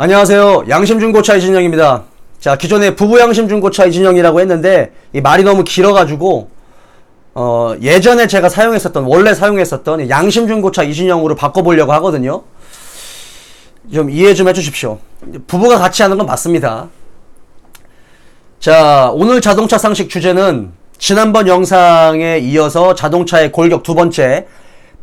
안녕하세요. 양심중고차 이진영입니다. 자, 기존에 부부 양심중고차 이진영이라고 했는데 이 말이 너무 길어가지고 예전에 제가 원래 사용했었던 양심중고차 이진영으로 바꿔보려고 하거든요. 좀 이해 좀 해주십시오. 부부가 같이 하는 건 맞습니다. 자, 오늘 자동차 상식 주제는 지난번 영상에 이어서 자동차의 골격 두 번째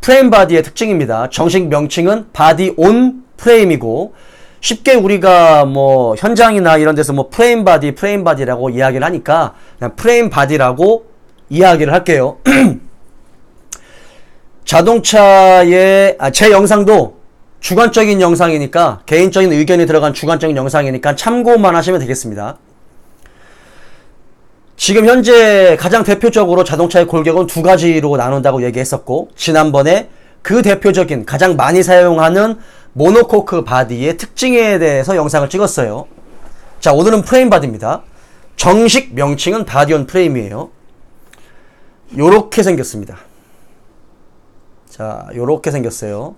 프레임 바디의 특징입니다. 정식 명칭은 바디 온 프레임이고, 쉽게 우리가 뭐 현장이나 이런 데서 뭐 프레임 바디라고 이야기를 하니까 그냥 프레임 바디라고 이야기를 할게요. 자동차의 제 영상도 주관적인 영상이니까, 개인적인 의견이 들어간 주관적인 영상이니까 참고만 하시면 되겠습니다. 지금 현재 가장 대표적으로 자동차의 골격은 두 가지로 나눈다고 얘기했었고, 지난번에 그 대표적인 가장 많이 사용하는 모노코크 바디의 특징에 대해서 영상을 찍었어요. 자, 오늘은 프레임 바디입니다. 정식 명칭은 바디온 프레임이에요. 요렇게 생겼습니다. 자, 요렇게 생겼어요.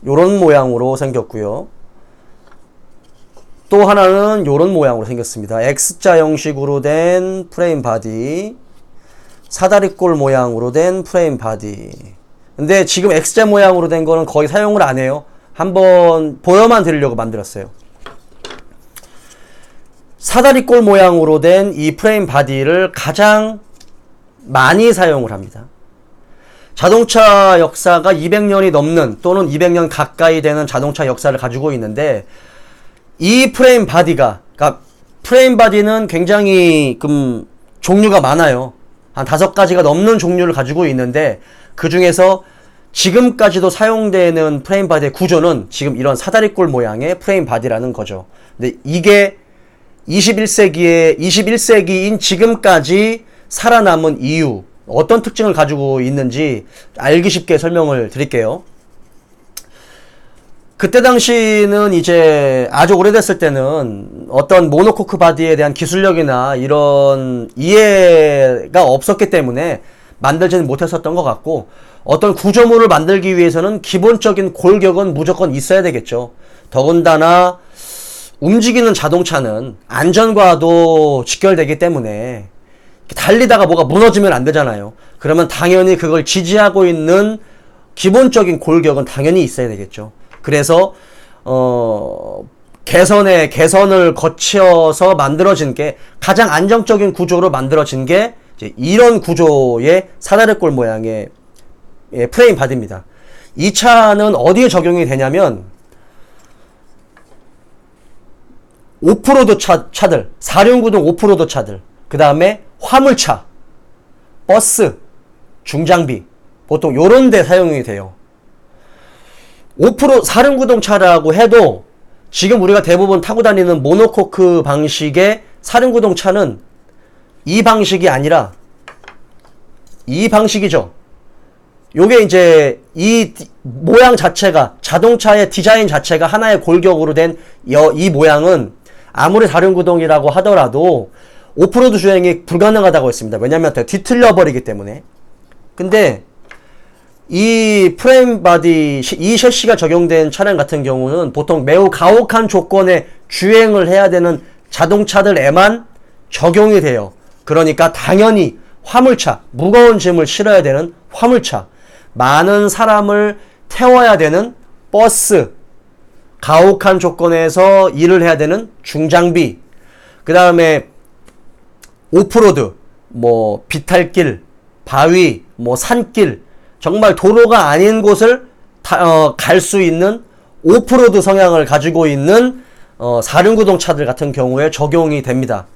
요런 모양으로 생겼고요. 또 하나는 요런 모양으로 생겼습니다. X자 형식으로 된 프레임 바디, 사다리꼴 모양으로 된 프레임 바디. 근데 지금 X자 모양으로 된 거는 거의 사용을 안 해요. 한번 보여만 드리려고 만들었어요. 사다리꼴 모양으로 된 이 프레임 바디를 가장 많이 사용을 합니다. 자동차 역사가 200년이 넘는 또는 200년 가까이 되는 자동차 역사를 가지고 있는데, 이 프레임 바디가, 그러니까 프레임 바디는 굉장히 종류가 많아요. 한 5가지가 넘는 종류를 가지고 있는데, 그 중에서 지금까지도 사용되는 프레임 바디의 구조는 지금 이런 사다리꼴 모양의 프레임 바디라는 거죠. 근데 이게 21세기인 지금까지 살아남은 이유, 어떤 특징을 가지고 있는지 알기 쉽게 설명을 드릴게요. 그때 당시는 이제 아주 오래됐을 때는 어떤 모노코크 바디에 대한 기술력이나 이런 이해가 없었기 때문에 만들지는 못했었던 것 같고, 어떤 구조물을 만들기 위해서는 기본적인 골격은 무조건 있어야 되겠죠. 더군다나 움직이는 자동차는 안전과도 직결되기 때문에 달리다가 뭐가 무너지면 안 되잖아요. 그러면 당연히 그걸 지지하고 있는 기본적인 골격은 당연히 있어야 되겠죠. 그래서 개선을 거쳐서 만들어진 게, 가장 안정적인 구조로 만들어진 게 이제 이런 구조의 사다리꼴 모양의 프레임 바디입니다. 이 차는 어디에 적용이 되냐면, 오프로드 차들, 4륜구동 오프로드 차들, 그 다음에 화물차, 버스, 중장비, 보통 요런 데 사용이 돼요. 4륜구동 차라고 해도 지금 우리가 대부분 타고 다니는 모노코크 방식의 4륜구동 차는 이 방식이 아니라 이 방식이죠. 요게 이제 이 모양 자체가, 자동차의 디자인 자체가 하나의 골격으로 된 이 모양은 아무리 4륜구동이라고 하더라도 오프로드 주행이 불가능하다고 했습니다. 왜냐면 뒤틀려 버리기 때문에. 근데 이 프레임 바디, 이 셰시가 적용된 차량 같은 경우는 보통 매우 가혹한 조건에 주행을 해야 되는 자동차들에만 적용이 돼요. 그러니까 당연히 화물차, 무거운 짐을 실어야 되는 화물차, 많은 사람을 태워야 되는 버스, 가혹한 조건에서 일을 해야 되는 중장비, 그 다음에 오프로드, 뭐 비탈길, 바위, 뭐 산길, 정말 도로가 아닌 곳을 갈 수 있는 오프로드 성향을 가지고 있는 4륜구동 차들 같은 경우에 적용이 됩니다.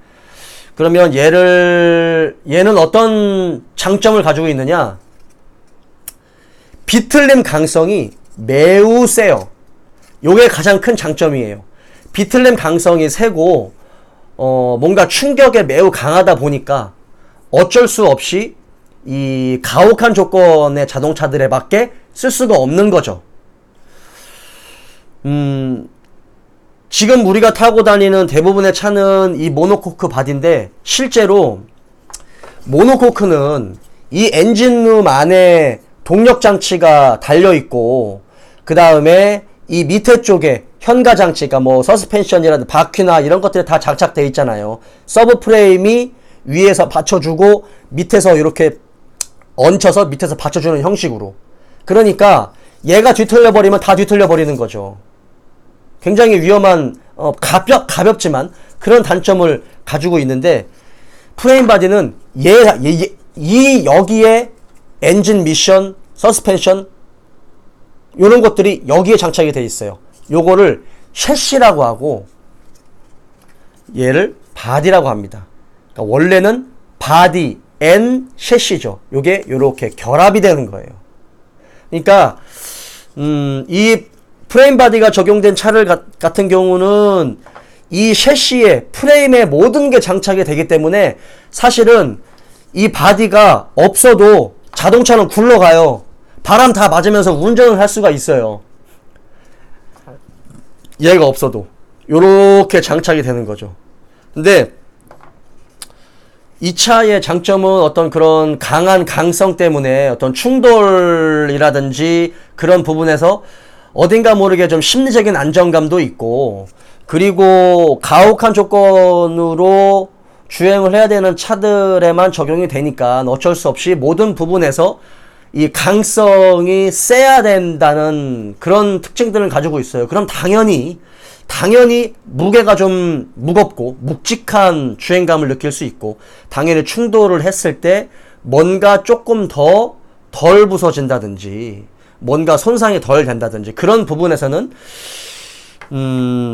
그러면 얘는 어떤 장점을 가지고 있느냐? 비틀림 강성이 매우 세요. 요게 가장 큰 장점이에요. 비틀림 강성이 세고 뭔가 충격에 매우 강하다 보니까 어쩔 수 없이 이 가혹한 조건의 자동차들에 밖에 쓸 수가 없는 거죠. 지금 우리가 타고 다니는 대부분의 차는 이 모노코크 바디인데, 실제로 모노코크는 이 엔진룸 안에 동력 장치가 달려 있고, 그 다음에 이 밑에 쪽에 현가 장치가 뭐 서스펜션이라든 바퀴나 이런 것들이 다 장착되어 있잖아요. 서브 프레임이 위에서 받쳐주고 밑에서 이렇게 얹혀서 밑에서 받쳐주는 형식으로. 그러니까 얘가 뒤틀려 버리면 다 뒤틀려 버리는 거죠. 굉장히 위험한 가볍지만 그런 단점을 가지고 있는데, 프레임 바디는 이 여기에 엔진 미션, 서스펜션 요런 것들이 여기에 장착이 되어 있어요. 요거를 셰시라고 하고 얘를 바디라고 합니다. 그러니까 원래는 바디 앤 셰시죠. 요게 요렇게 결합이 되는 거예요. 그러니까 이 프레임 바디가 적용된 차를 같은 경우는 이 셰시에 프레임에 모든 게 장착이 되기 때문에 사실은 이 바디가 없어도 자동차는 굴러가요. 바람 다 맞으면서 운전을 할 수가 있어요. 얘가 없어도 요렇게 장착이 되는 거죠. 근데 이 차의 장점은 어떤 그런 강한 강성 때문에 어떤 충돌이라든지 그런 부분에서 어딘가 모르게 좀 심리적인 안정감도 있고, 그리고 가혹한 조건으로 주행을 해야 되는 차들에만 적용이 되니까 어쩔 수 없이 모든 부분에서 이 강성이 세야 된다는 그런 특징들을 가지고 있어요. 그럼 당연히 무게가 좀 무겁고 묵직한 주행감을 느낄 수 있고, 당연히 충돌을 했을 때 뭔가 조금 더 덜 부서진다든지 뭔가 손상이 덜 된다든지 그런 부분에서는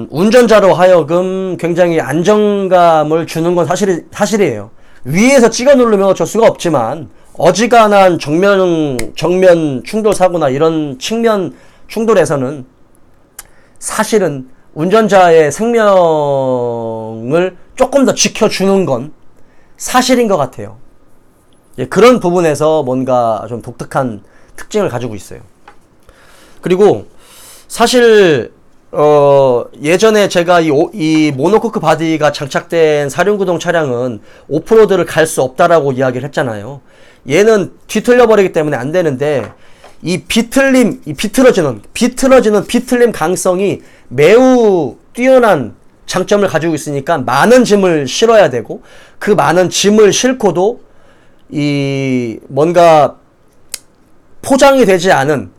운전자로 하여금 굉장히 안정감을 주는 건 사실이에요. 위에서 찍어 누르면 어쩔 수가 없지만 어지간한 정면 충돌 사고나 이런 측면 충돌에서는 사실은 운전자의 생명을 조금 더 지켜주는 건 사실인 것 같아요. 예, 그런 부분에서 뭔가 좀 독특한 특징을 가지고 있어요. 그리고 사실 예전에 제가 이 모노코크 바디가 장착된 4륜구동 차량은 오프로드를 갈 수 없다라고 이야기를 했잖아요. 얘는 뒤틀려 버리기 때문에 안 되는데, 이 비틀어지는 비틀림 강성이 매우 뛰어난 장점을 가지고 있으니까 많은 짐을 실어야 되고, 그 많은 짐을 싣고도 이 뭔가 포장이 되지 않은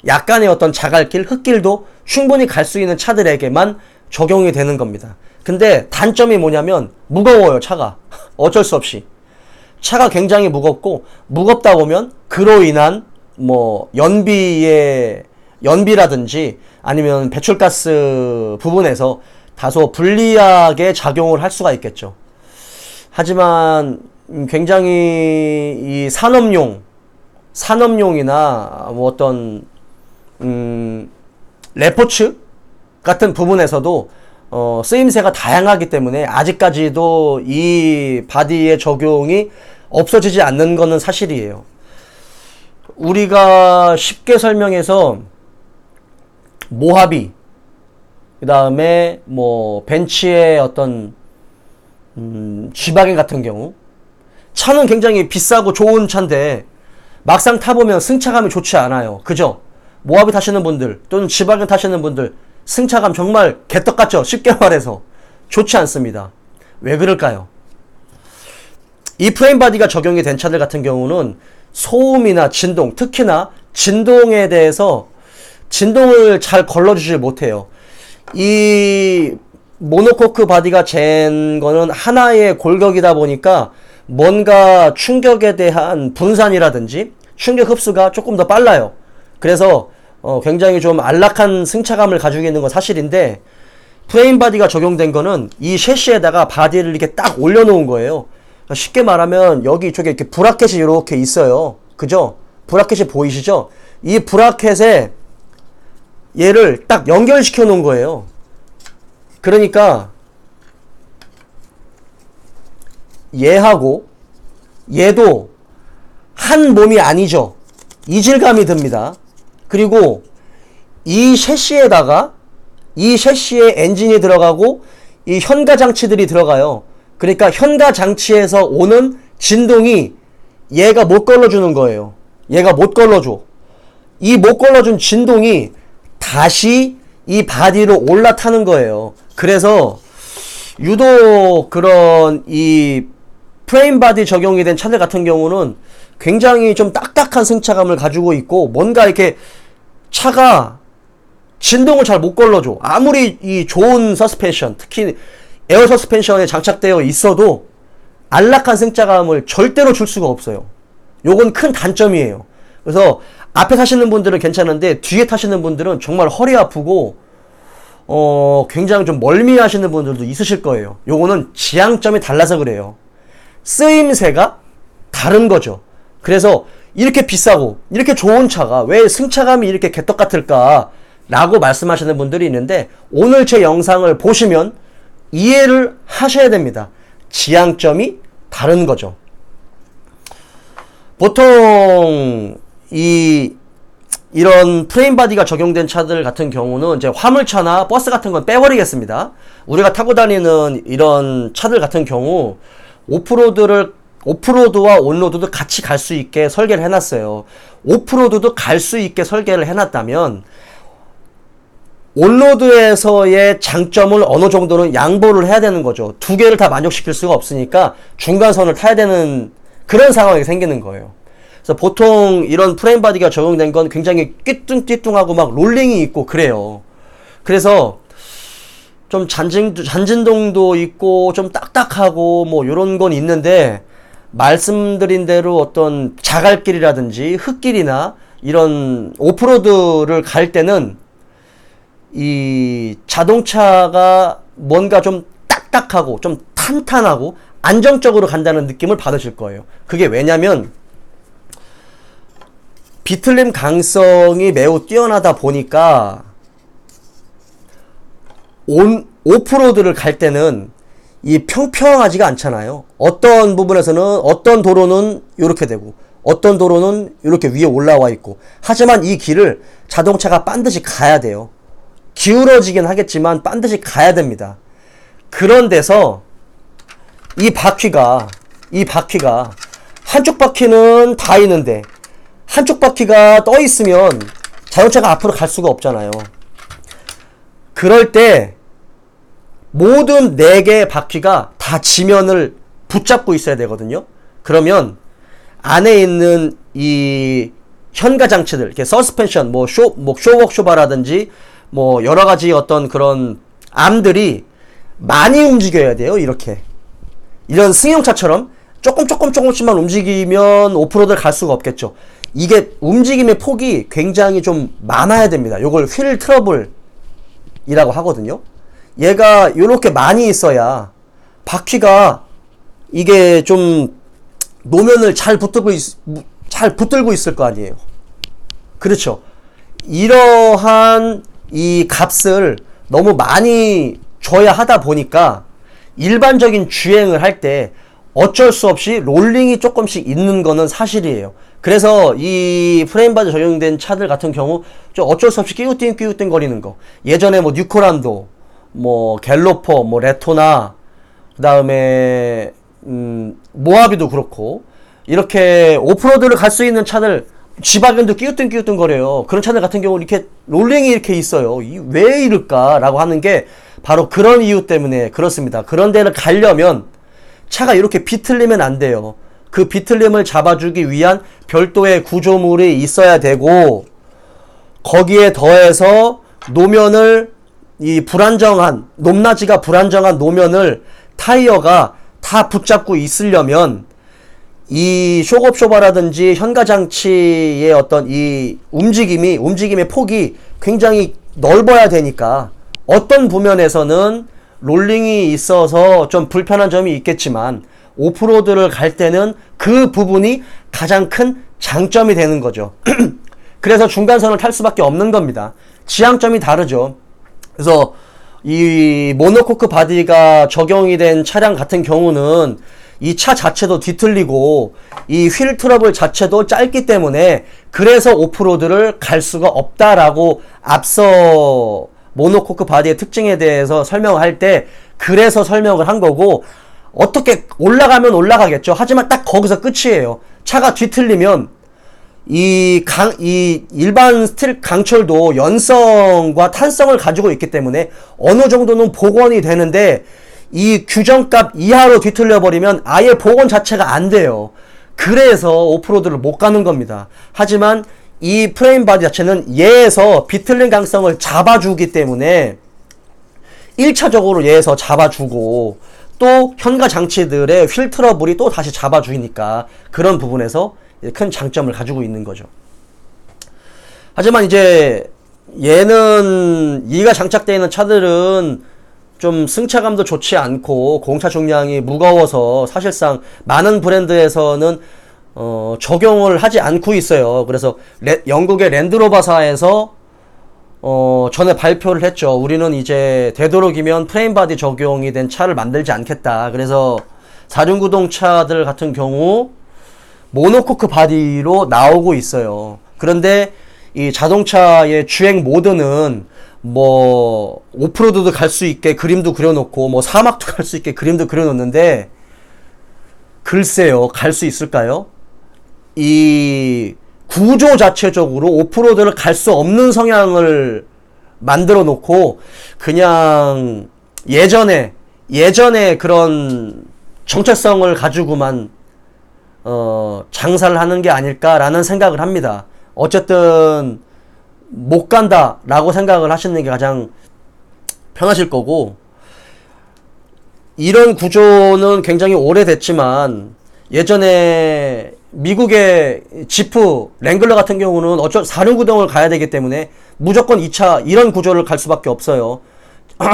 약간의 어떤 자갈길, 흙길도 충분히 갈 수 있는 차들에게만 적용이 되는 겁니다. 근데 단점이 뭐냐면 무거워요, 차가. 어쩔 수 없이. 차가 굉장히 무겁고, 무겁다 보면 그로 인한 뭐 연비라든지 아니면 배출가스 부분에서 다소 불리하게 작용을 할 수가 있겠죠. 하지만 굉장히 이 산업용이나 뭐 어떤 레포츠 같은 부분에서도 쓰임새가 다양하기 때문에 아직까지도 이 바디의 적용이 없어지지 않는 것은 사실이에요. 우리가 쉽게 설명해서 모하비, 그 다음에 뭐 벤츠의 어떤 G바겐 같은 경우, 차는 굉장히 비싸고 좋은 차인데 막상 타보면 승차감이 좋지 않아요. 그죠? 모하비 타시는 분들 또는 G바겐 타시는 분들 승차감 정말 개떡 같죠? 쉽게 말해서 좋지 않습니다. 왜 그럴까요? 이 프레임 바디가 적용이 된 차들 같은 경우는 소음이나 진동, 특히나 진동에 대해서 진동을 잘 걸러주지 못해요. 이 모노코크 바디가 잰 거는 하나의 골격이다 보니까 뭔가 충격에 대한 분산이라든지 충격 흡수가 조금 더 빨라요. 그래서 굉장히 좀 안락한 승차감을 가지고 있는 건 사실인데, 프레임 바디가 적용된 거는 이 셰시에다가 바디를 이렇게 딱 올려놓은 거예요. 쉽게 말하면 여기 이쪽에 이렇게 브라켓이 이렇게 있어요. 그죠? 브라켓이 보이시죠? 이 브라켓에 얘를 딱 연결시켜 놓은 거예요. 그러니까 얘하고 얘도 한 몸이 아니죠. 이질감이 듭니다. 그리고 이 셰시에다가 이 셰시에 엔진이 들어가고 이 현가 장치들이 들어가요. 그러니까 현가 장치에서 오는 진동이 얘가 못 걸러주는 거예요. 얘가 못 걸러줘. 이 못 걸러준 진동이 다시 이 바디로 올라타는 거예요. 그래서 유독 그런 이 프레임 바디 적용이 된 차들 같은 경우는 굉장히 좀 딱딱한 승차감을 가지고 있고, 뭔가 이렇게 차가 진동을 잘 못 걸러줘. 아무리 이 좋은 서스펜션, 특히 에어 서스펜션에 장착되어 있어도 안락한 승차감을 절대로 줄 수가 없어요. 요건 큰 단점이에요. 그래서 앞에 타시는 분들은 괜찮은데 뒤에 타시는 분들은 정말 허리 아프고 굉장히 좀 멀미하시는 분들도 있으실 거예요. 요거는 지향점이 달라서 그래요. 쓰임새가 다른 거죠. 그래서 이렇게 비싸고 이렇게 좋은 차가 왜 승차감이 이렇게 개떡 같을까 라고 말씀하시는 분들이 있는데, 오늘 제 영상을 보시면 이해를 하셔야 됩니다. 지향점이 다른 거죠. 보통 이런 프레임 바디가 적용된 차들 같은 경우는 이제 화물차나 버스 같은 건 빼버리겠습니다. 우리가 타고 다니는 이런 차들 같은 경우 오프로드와 온로드도 같이 갈 수 있게 설계를 해놨어요. 오프로드도 갈 수 있게 설계를 해놨다면 온로드에서의 장점을 어느 정도는 양보를 해야 되는 거죠. 두 개를 다 만족시킬 수가 없으니까 중간선을 타야 되는 그런 상황이 생기는 거예요. 그래서 보통 이런 프레임 바디가 적용된 건 굉장히 띠뚱띠뚱하고 막 롤링이 있고 그래요. 그래서 좀 잔진동도 있고 좀 딱딱하고 뭐 요런 건 있는데, 말씀드린 대로 어떤 자갈길이라든지 흙길이나 이런 오프로드를 갈 때는 이 자동차가 뭔가 좀 딱딱하고 좀 탄탄하고 안정적으로 간다는 느낌을 받으실 거예요. 그게 왜냐면 비틀림 강성이 매우 뛰어나다 보니까 오프로드를 갈 때는 이 평평하지가 않잖아요. 어떤 부분에서는 어떤 도로는 이렇게 되고 어떤 도로는 이렇게 위에 올라와 있고, 하지만 이 길을 자동차가 반드시 가야 돼요. 기울어지긴 하겠지만 반드시 가야 됩니다. 그런 데서 이 바퀴가 한쪽 바퀴는 다 있는데 한쪽 바퀴가 떠 있으면 자동차가 앞으로 갈 수가 없잖아요. 그럴 때 모든 4개의 바퀴가 다 지면을 붙잡고 있어야 되거든요. 그러면 안에 있는 이 현가 장치들, 이렇게 서스펜션, 쇼워크쇼바라든지 뭐 여러 가지 어떤 그런 암들이 많이 움직여야 돼요. 이런 승용차처럼 조금씩만 움직이면 오프로드를 갈 수가 없겠죠. 이게 움직임의 폭이 굉장히 좀 많아야 됩니다. 요걸 휠 트러블이라고 하거든요. 얘가 요렇게 많이 있어야 바퀴가 이게 좀 노면을 잘 붙들고 있을 거 아니에요. 그렇죠. 이러한 이 값을 너무 많이 줘야 하다 보니까 일반적인 주행을 할 때 어쩔 수 없이 롤링이 조금씩 있는 거는 사실이에요. 그래서 이 프레임바디 적용된 차들 같은 경우 좀 어쩔 수 없이 끼우띵 거리는 거. 예전에 뭐 뉴코란도, 뭐 갤로퍼, 뭐 레토나, 그 다음에 모하비도 그렇고, 이렇게 오프로드를 갈 수 있는 차들, G바겐도 끼우띵 거려요. 그런 차들 같은 경우 이렇게 롤링이 이렇게 있어요. 왜 이럴까라고 하는 게 바로 그런 이유 때문에 그렇습니다. 그런 데를 가려면 차가 이렇게 비틀리면 안 돼요. 그 비틀림을 잡아주기 위한 별도의 구조물이 있어야 되고, 거기에 더해서 노면을 높낮이가 불안정한 노면을 타이어가 다 붙잡고 있으려면 이 쇼겁쇼바라든지 현가장치의 어떤 이 움직임의 폭이 굉장히 넓어야 되니까, 어떤 부면에서는 롤링이 있어서 좀 불편한 점이 있겠지만 오프로드를 갈 때는 그 부분이 가장 큰 장점이 되는 거죠. 그래서 중간선을 탈 수밖에 없는 겁니다. 지향점이 다르죠. 그래서 이 모노코크 바디가 적용이 된 차량 같은 경우는 이 차 자체도 뒤틀리고 이 휠 트러블 자체도 짧기 때문에 그래서 오프로드를 갈 수가 없다라고 앞서 모노코크 바디의 특징에 대해서 설명할 때 그래서 설명을 한 거고, 어떻게 올라가면 올라가겠죠. 하지만 딱 거기서 끝이에요. 차가 뒤틀리면 이 일반 스틸 강철도 연성과 탄성을 가지고 있기 때문에 어느 정도는 복원이 되는데 이 규정값 이하로 뒤틀려 버리면 아예 복원 자체가 안 돼요. 그래서 오프로드를 못 가는 겁니다. 하지만 이 프레임 바디 자체는 얘에서 비틀린 강성을 잡아주기 때문에 1차적으로 얘에서 잡아주고 또 현가 장치들의 휠 트러블이 또 다시 잡아주니까 그런 부분에서 큰 장점을 가지고 있는 거죠. 하지만 이제 얘는 이가 장착되어 있는 차들은 좀 승차감도 좋지 않고 공차 중량이 무거워서 사실상 많은 브랜드에서는 적용을 하지 않고 있어요. 그래서 영국의 랜드로버사에서 전에 발표를 했죠. 우리는 이제 되도록이면 프레임 바디 적용이 된 차를 만들지 않겠다. 그래서 4륜구동 차들 같은 경우 모노코크 바디로 나오고 있어요. 그런데 이 자동차의 주행 모드는 뭐 오프로드도 갈 수 있게 그림도 그려놓고 뭐 사막도 갈 수 있게 그림도 그려놓는데 글쎄요, 갈 수 있을까요? 이 구조 자체적으로 오프로드를 갈 수 없는 성향을 만들어 놓고 그냥 예전에 그런 정체성을 가지고만 장사를 하는 게 아닐까라는 생각을 합니다. 어쨌든 못 간다라고 생각을 하시는 게 가장 편하실 거고, 이런 구조는 굉장히 오래됐지만 예전에 미국의 지프 랭글러 같은 경우는 4륜구동을 가야 되기 때문에 무조건 2차 이런 구조를 갈 수밖에 없어요.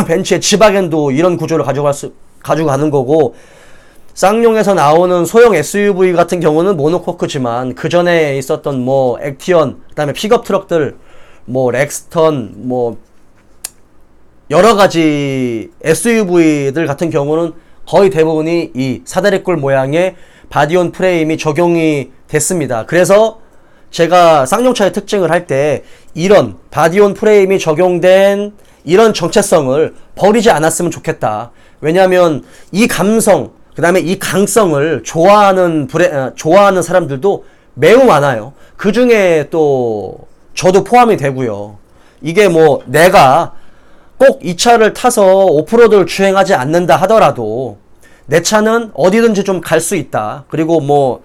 벤츠의 지바겐도 이런 구조를 가지고 가는 거고, 쌍용에서 나오는 소형 SUV 같은 경우는 모노코크지만 그 전에 있었던 뭐 액티언, 그 다음에 픽업 트럭들, 뭐 렉스턴, 뭐 여러가지 SUV들 같은 경우는 거의 대부분이 이 사다리꼴 모양의 바디온 프레임이 적용이 됐습니다. 그래서 제가 쌍용차의 특징을 할 때 이런 바디온 프레임이 적용된 이런 정체성을 버리지 않았으면 좋겠다. 왜냐하면 이 감성, 그 다음에 이 강성을 좋아하는 사람들도 매우 많아요. 그 중에 또 저도 포함이 되고요. 이게 뭐 내가 꼭 이 차를 타서 오프로드를 주행하지 않는다 하더라도 내 차는 어디든지 좀 갈 수 있다. 그리고 뭐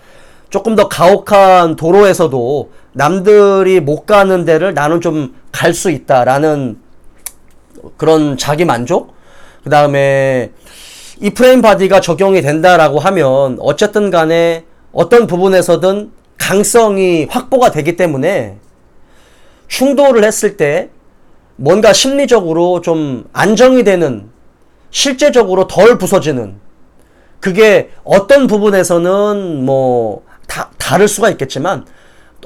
조금 더 가혹한 도로에서도 남들이 못 가는 데를 나는 좀 갈 수 있다라는 그런 자기 만족? 그 다음에 이 프레임 바디가 적용이 된다라고 하면 어쨌든 간에 어떤 부분에서든 강성이 확보가 되기 때문에 충돌을 했을 때 뭔가 심리적으로 좀 안정이 되는, 실제적으로 덜 부서지는, 그게 어떤 부분에서는 뭐 다를 수가 있겠지만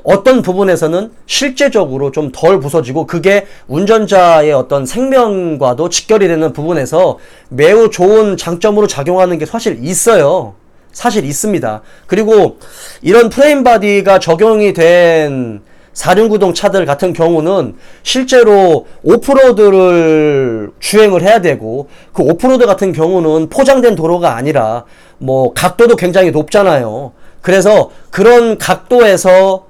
어떤 부분에서는 실제적으로 좀 덜 부서지고 그게 운전자의 어떤 생명과도 직결이 되는 부분에서 매우 좋은 장점으로 작용하는 게 사실 있어요. 사실 있습니다. 그리고 이런 프레임 바디가 적용이 된 4륜구동 차들 같은 경우는 실제로 오프로드를 주행을 해야 되고, 그 오프로드 같은 경우는 포장된 도로가 아니라 뭐 각도도 굉장히 높잖아요. 그래서 그런 각도에서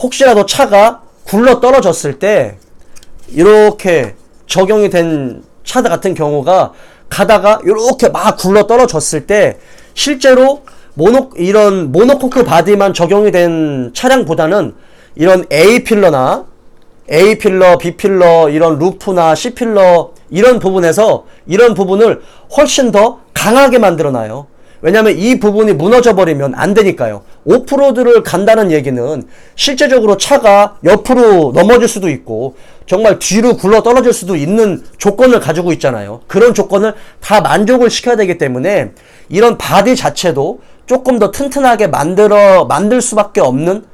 혹시라도 차가 굴러 떨어졌을 때 이렇게 적용이 된 차들 같은 경우가 가다가 이렇게 막 굴러 떨어졌을 때 실제로 이런 모노코크 바디만 적용이 된 차량보다는 이런 A필러, B필러, 이런 루프나 C필러 이런 부분에서 이런 부분을 훨씬 더 강하게 만들어놔요. 왜냐면 이 부분이 무너져 버리면 안 되니까요. 오프로드를 간다는 얘기는 실제적으로 차가 옆으로 넘어질 수도 있고 정말 뒤로 굴러 떨어질 수도 있는 조건을 가지고 있잖아요. 그런 조건을 다 만족을 시켜야 되기 때문에 이런 바디 자체도 조금 더 튼튼하게 만들 수밖에 없는,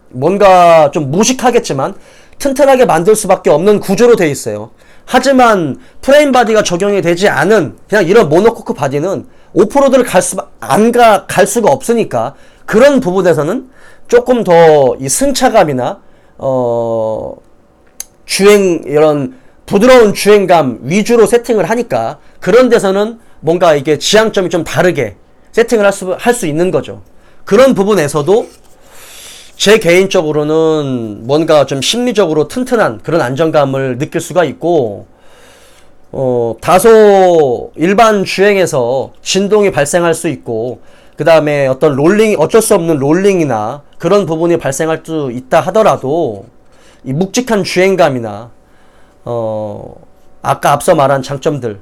뭔가 좀 무식하겠지만 튼튼하게 만들 수밖에 없는 구조로 되어 있어요. 하지만 프레임 바디가 적용이 되지 않은 그냥 이런 모노코크 바디는 오프로드를 갈 수가 없으니까 그런 부분에서는 조금 더 이 승차감이나 이런 부드러운 주행감 위주로 세팅을 하니까 그런 데서는 뭔가 이게 지향점이 좀 다르게 세팅을 할 수 있는 거죠. 그런 부분에서도 제 개인적으로는 뭔가 좀 심리적으로 튼튼한 그런 안정감을 느낄 수가 있고, 다소 일반 주행에서 진동이 발생할 수 있고, 그 다음에 어떤 어쩔 수 없는 롤링이나 그런 부분이 발생할 수 있다 하더라도, 이 묵직한 주행감이나, 아까 앞서 말한 장점들,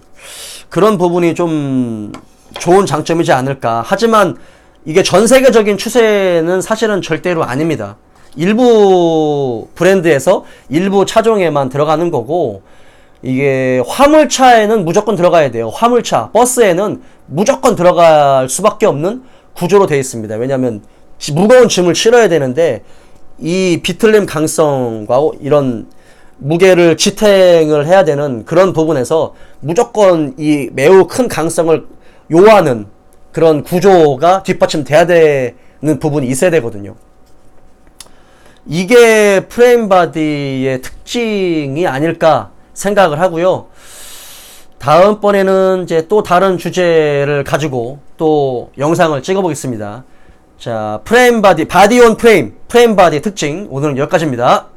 그런 부분이 좀 좋은 장점이지 않을까. 하지만 이게 전 세계적인 추세는 사실은 절대로 아닙니다. 일부 브랜드에서 일부 차종에만 들어가는 거고, 이게 화물차에는 무조건 들어가야 돼요. 화물차, 버스에는 무조건 들어갈 수밖에 없는 구조로 되어 있습니다. 왜냐하면 무거운 짐을 실어야 되는데 이 비틀림 강성과 이런 무게를 지탱을 해야 되는 그런 부분에서 무조건 이 매우 큰 강성을 요하는 그런 구조가 뒷받침돼야 되는 부분이 있어야 되거든요. 이게 프레임 바디의 특징이 아닐까 생각을 하고요. 다음번에는 이제 또 다른 주제를 가지고 또 영상을 찍어 보겠습니다. 자, 프레임 바디, 바디 온 프레임 바디 특징 오늘은 여기까지입니다.